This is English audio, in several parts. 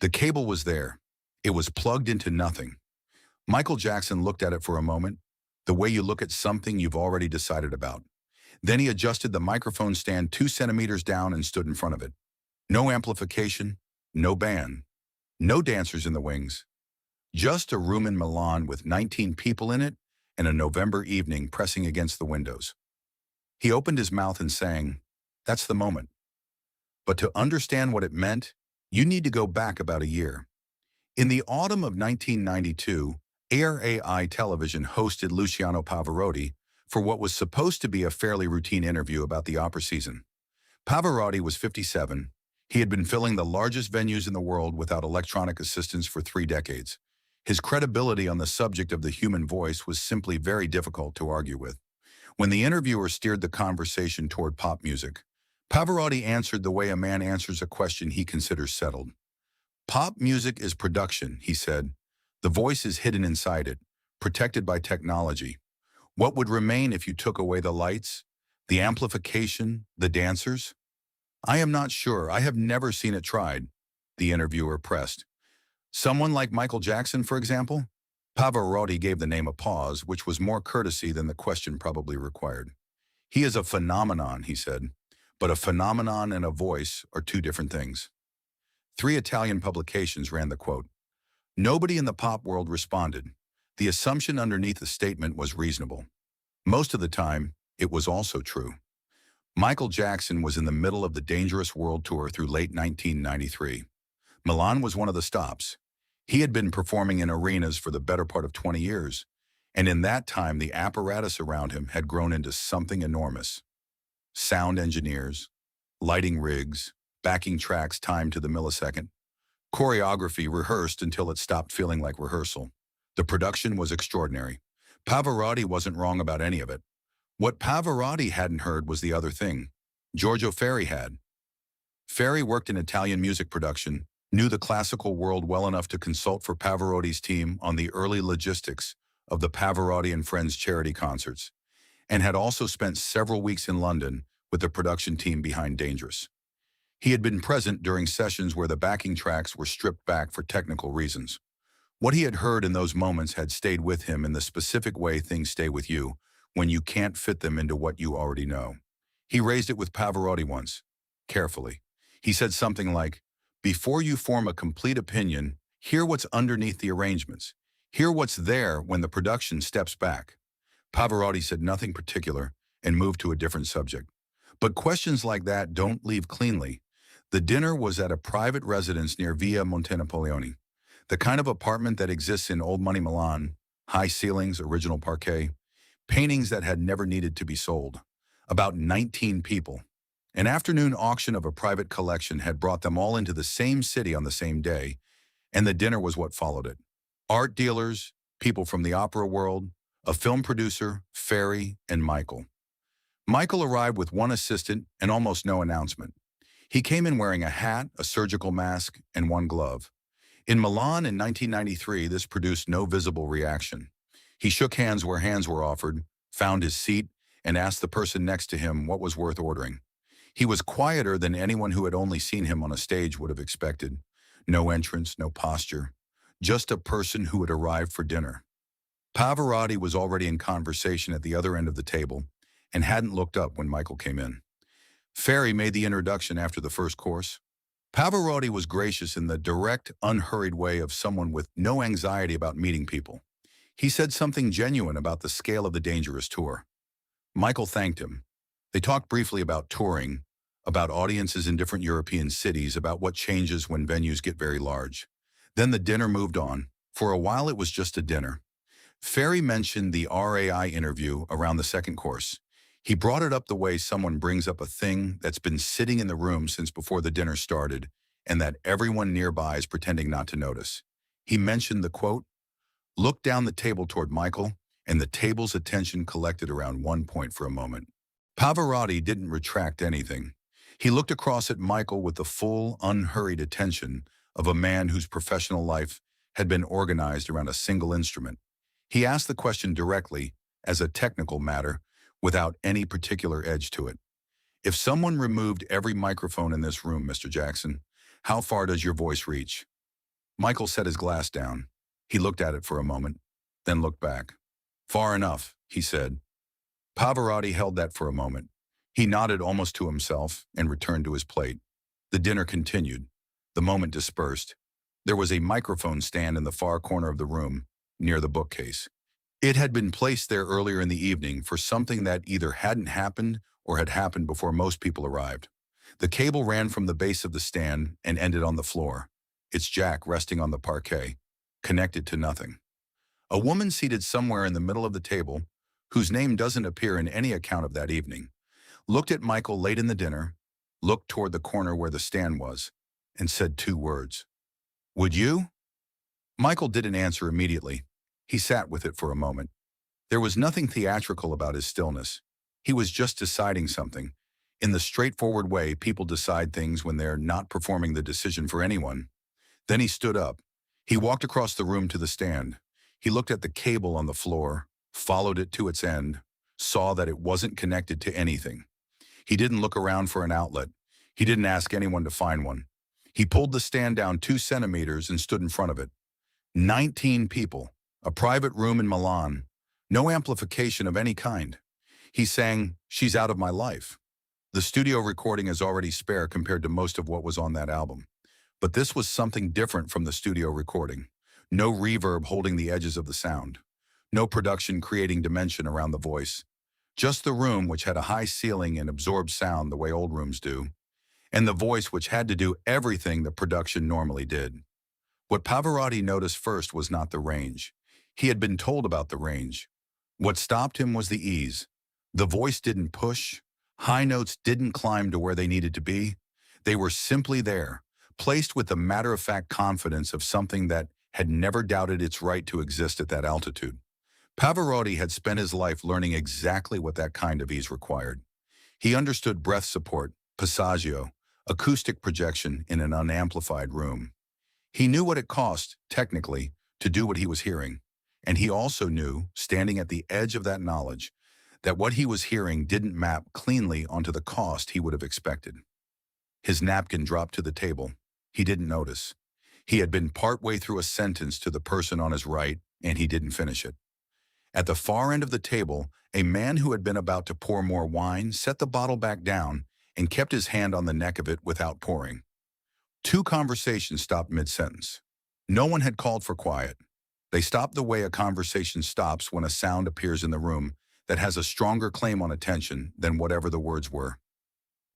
The cable was there. It was plugged into nothing. Michael Jackson looked at it for a moment, the way you look at something you've already decided about. Then he adjusted the microphone stand 2 centimeters down and stood in front of it. No amplification, no band, no dancers in the wings. Just a room in Milan with 19 people in it and a November evening pressing against the windows. He opened his mouth and sang, "That's the moment." But to understand what it meant, you need to go back about a year. In the autumn of 1992, ARAI Television hosted Luciano Pavarotti for what was supposed to be a fairly routine interview about the opera season. Pavarotti was 57. He had been filling the largest venues in the world without electronic assistance for 3 decades. His credibility on the subject of the human voice was simply very difficult to argue with. When the interviewer steered the conversation toward pop music, Pavarotti answered the way a man answers a question he considers settled. "Pop music is production," he said. "The voice is hidden inside it, protected by technology. What would remain if you took away the lights, the amplification, the dancers?" "I am not sure. I have never seen it tried," the interviewer pressed. "Someone like Michael Jackson, for example?" Pavarotti gave the name a pause, which was more courtesy than the question probably required. "He is a phenomenon," he said, "but a phenomenon and a voice are two different things." 3 Italian publications ran the quote. Nobody in the pop world responded. The assumption underneath the statement was reasonable. Most of the time, it was also true. Michael Jackson was in the middle of the Dangerous World Tour through late 1993. Milan was one of the stops. He had been performing in arenas for the better part of 20 years, and in that time the apparatus around him had grown into something enormous. Sound engineers, lighting rigs, backing tracks timed to the millisecond. Choreography rehearsed until it stopped feeling like rehearsal. The production was extraordinary. Pavarotti wasn't wrong about any of it. What Pavarotti hadn't heard was the other thing. Giorgio Ferri had. Ferri worked in Italian music production, knew the classical world well enough to consult for Pavarotti's team on the early logistics of the Pavarotti and Friends charity concerts, and had also spent several weeks in London with the production team behind Dangerous. He had been present during sessions where the backing tracks were stripped back for technical reasons. What he had heard in those moments had stayed with him in the specific way things stay with you when you can't fit them into what you already know. He raised it with Pavarotti once, carefully. He said something like, "Before you form a complete opinion, hear what's underneath the arrangements. Hear what's there when the production steps back." Pavarotti said nothing particular and moved to a different subject. But questions like that don't leave cleanly. The dinner was at a private residence near Via Montenapoleone, the kind of apartment that exists in old money Milan, high ceilings, original parquet, paintings that had never needed to be sold. About 19 people. An afternoon auction of a private collection had brought them all into the same city on the same day, and the dinner was what followed it. Art dealers, people from the opera world, a film producer, Ferri, and Michael. Michael arrived with one assistant and almost no announcement. He came in wearing a hat, a surgical mask, and one glove. In Milan in 1993, this produced no visible reaction. He shook hands where hands were offered, found his seat, and asked the person next to him what was worth ordering. He was quieter than anyone who had only seen him on a stage would have expected. No entrance, no posture. Just a person who had arrived for dinner. Pavarotti was already in conversation at the other end of the table and hadn't looked up when Michael came in. Ferri made the introduction after the first course. Pavarotti was gracious in the direct, unhurried way of someone with no anxiety about meeting people. He said something genuine about the scale of the Dangerous tour. Michael thanked him. They talked briefly about touring, about audiences in different European cities, about what changes when venues get very large. Then the dinner moved on. For a while it was just a dinner. Ferri mentioned the RAI interview around the second course. He brought it up the way someone brings up a thing that's been sitting in the room since before the dinner started and that everyone nearby is pretending not to notice. He mentioned the quote, "Looked down the table toward Michael, and the table's attention collected around one point for a moment." Pavarotti didn't retract anything. He looked across at Michael with the full, unhurried attention of a man whose professional life had been organized around a single instrument. He asked the question directly, as a technical matter, without any particular edge to it. "If someone removed every microphone in this room, Mr. Jackson, how far does your voice reach?" Michael set his glass down. He looked at it for a moment, then looked back. Far enough, he said. Pavarotti held that for a moment. He nodded almost to himself and returned to his plate. The dinner continued. The moment dispersed. There was a microphone stand in the far corner of the room, near the bookcase. It had been placed there earlier in the evening for something that either hadn't happened or had happened before most people arrived. The cable ran from the base of the stand and ended on the floor, its jack resting on the parquet, connected to nothing. A woman seated somewhere in the middle of the table, whose name doesn't appear in any account of that evening, looked at Michael late in the dinner, looked toward the corner where the stand was, and said two words. "Would you?" Michael didn't answer immediately. He sat with it for a moment. There was nothing theatrical about his stillness. He was just deciding something. In the straightforward way people decide things when they're not performing the decision for anyone. Then he stood up. He walked across the room to the stand. He looked at the cable on the floor, followed it to its end, saw that it wasn't connected to anything. He didn't look around for an outlet. He didn't ask anyone to find one. He pulled the stand down 2 centimeters and stood in front of it. 19 people, a private room in Milan, no amplification of any kind. He sang, "She's Out of My Life." The studio recording is already spare compared to most of what was on that album. But this was something different from the studio recording. No reverb holding the edges of the sound. No production creating dimension around the voice. Just the room, which had a high ceiling and absorbed sound the way old rooms do, and the voice, which had to do everything the production normally did. What Pavarotti noticed first was not the range. He had been told about the range. What stopped him was the ease. The voice didn't push. High notes didn't climb to where they needed to be. They were simply there, placed with the matter-of-fact confidence of something that had never doubted its right to exist at that altitude. Pavarotti had spent his life learning exactly what that kind of ease required. He understood breath support, passaggio, acoustic projection in an unamplified room. He knew what it cost, technically, to do what he was hearing. And he also knew, standing at the edge of that knowledge, that what he was hearing didn't map cleanly onto the cost he would have expected. His napkin dropped to the table. He didn't notice. He had been partway through a sentence to the person on his right, and he didn't finish it. At the far end of the table, a man who had been about to pour more wine set the bottle back down and kept his hand on the neck of it without pouring. 2 conversations stopped mid-sentence. No one had called for quiet. They stopped the way a conversation stops when a sound appears in the room that has a stronger claim on attention than whatever the words were.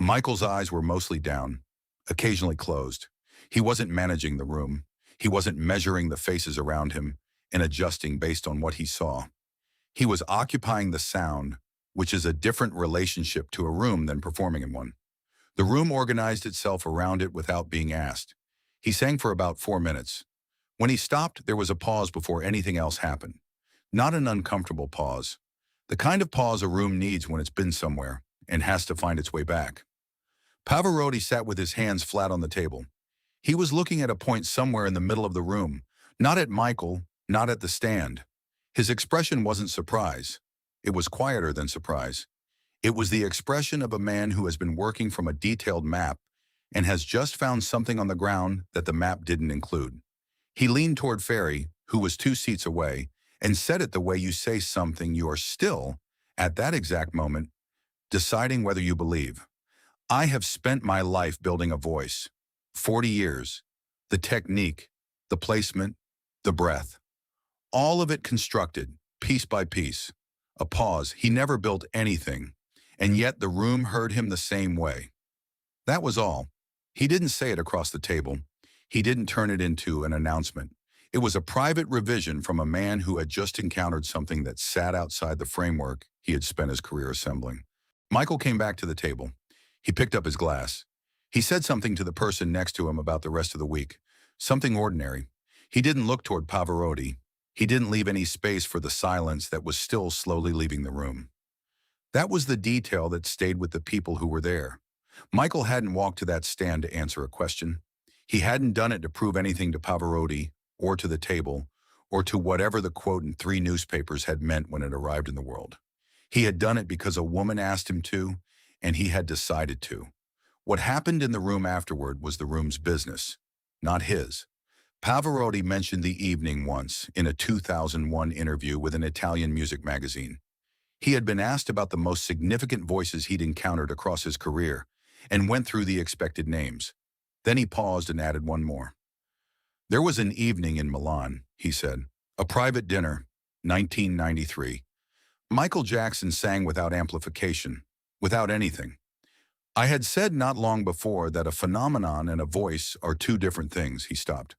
Michael's eyes were mostly down, occasionally closed. He wasn't managing the room. He wasn't measuring the faces around him and adjusting based on what he saw. He was occupying the sound, which is a different relationship to a room than performing in one. The room organized itself around it without being asked. He sang for about 4 minutes. When he stopped, there was a pause before anything else happened. Not an uncomfortable pause. The kind of pause a room needs when it's been somewhere and has to find its way back. Pavarotti sat with his hands flat on the table. He was looking at a point somewhere in the middle of the room, not at Michael, not at the stand. His expression wasn't surprise. It was quieter than surprise. It was the expression of a man who has been working from a detailed map and has just found something on the ground that the map didn't include. He leaned toward Ferry, who was 2 seats away, and said it the way you say something you are still, at that exact moment, deciding whether you believe. "I have spent my life building a voice. 40 years. The technique, the placement, the breath. All of it constructed, piece by piece. A pause. He never built anything. And yet the room heard him the same way." That was all. He didn't say it across the table. He didn't turn it into an announcement. It was a private revision from a man who had just encountered something that sat outside the framework he had spent his career assembling. Michael came back to the table. He picked up his glass. He said something to the person next to him about the rest of the week. Something ordinary. He didn't look toward Pavarotti. He didn't leave any space for the silence that was still slowly leaving the room. That was the detail that stayed with the people who were there. Michael hadn't walked to that stand to answer a question. He hadn't done it to prove anything to Pavarotti, or to the table, or to whatever the quote in 3 newspapers had meant when it arrived in the world. He had done it because a woman asked him to, and he had decided to. What happened in the room afterward was the room's business, not his. Pavarotti mentioned the evening once in a 2001 interview with an Italian music magazine. He had been asked about the most significant voices he'd encountered across his career and went through the expected names. Then he paused and added one more. There was an evening in Milan, he said. A private dinner, 1993. Michael Jackson sang without amplification, without anything. I had said not long before that a phenomenon and a voice are two different things, he stopped.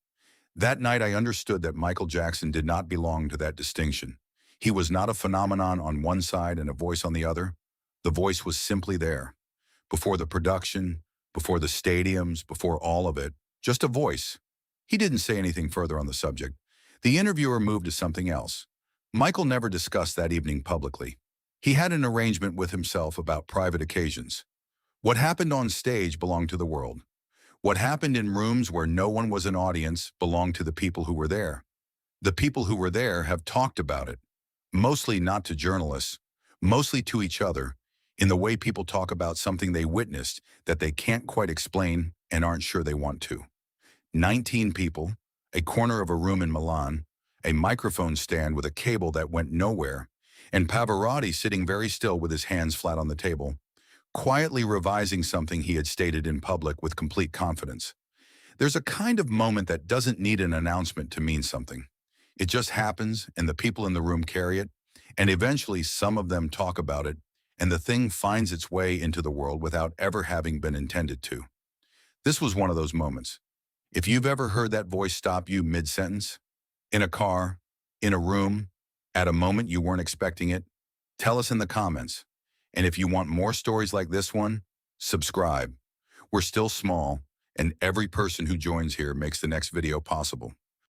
That night I understood that Michael Jackson did not belong to that distinction. He was not a phenomenon on one side and a voice on the other. The voice was simply there. Before the production, before the stadiums, before all of it, just a voice. He didn't say anything further on the subject. The interviewer moved to something else. Michael never discussed that evening publicly. He had an arrangement with himself about private occasions. What happened on stage belonged to the world. What happened in rooms where no one was an audience belonged to the people who were there. The people who were there have talked about it, mostly not to journalists, mostly to each other, in the way people talk about something they witnessed that they can't quite explain and aren't sure they want to. 19 people, a corner of a room in Milan, a microphone stand with a cable that went nowhere, and Pavarotti sitting very still with his hands flat on the table, quietly revising something he had stated in public with complete confidence. There's a kind of moment that doesn't need an announcement to mean something. It just happens, and the people in the room carry it, and eventually some of them talk about it, and the thing finds its way into the world without ever having been intended to. This was one of those moments. If you've ever heard that voice stop you mid-sentence, in a car, in a room, at a moment you weren't expecting it, tell us in the comments. And if you want more stories like this one, subscribe. We're still small, and every person who joins here makes the next video possible.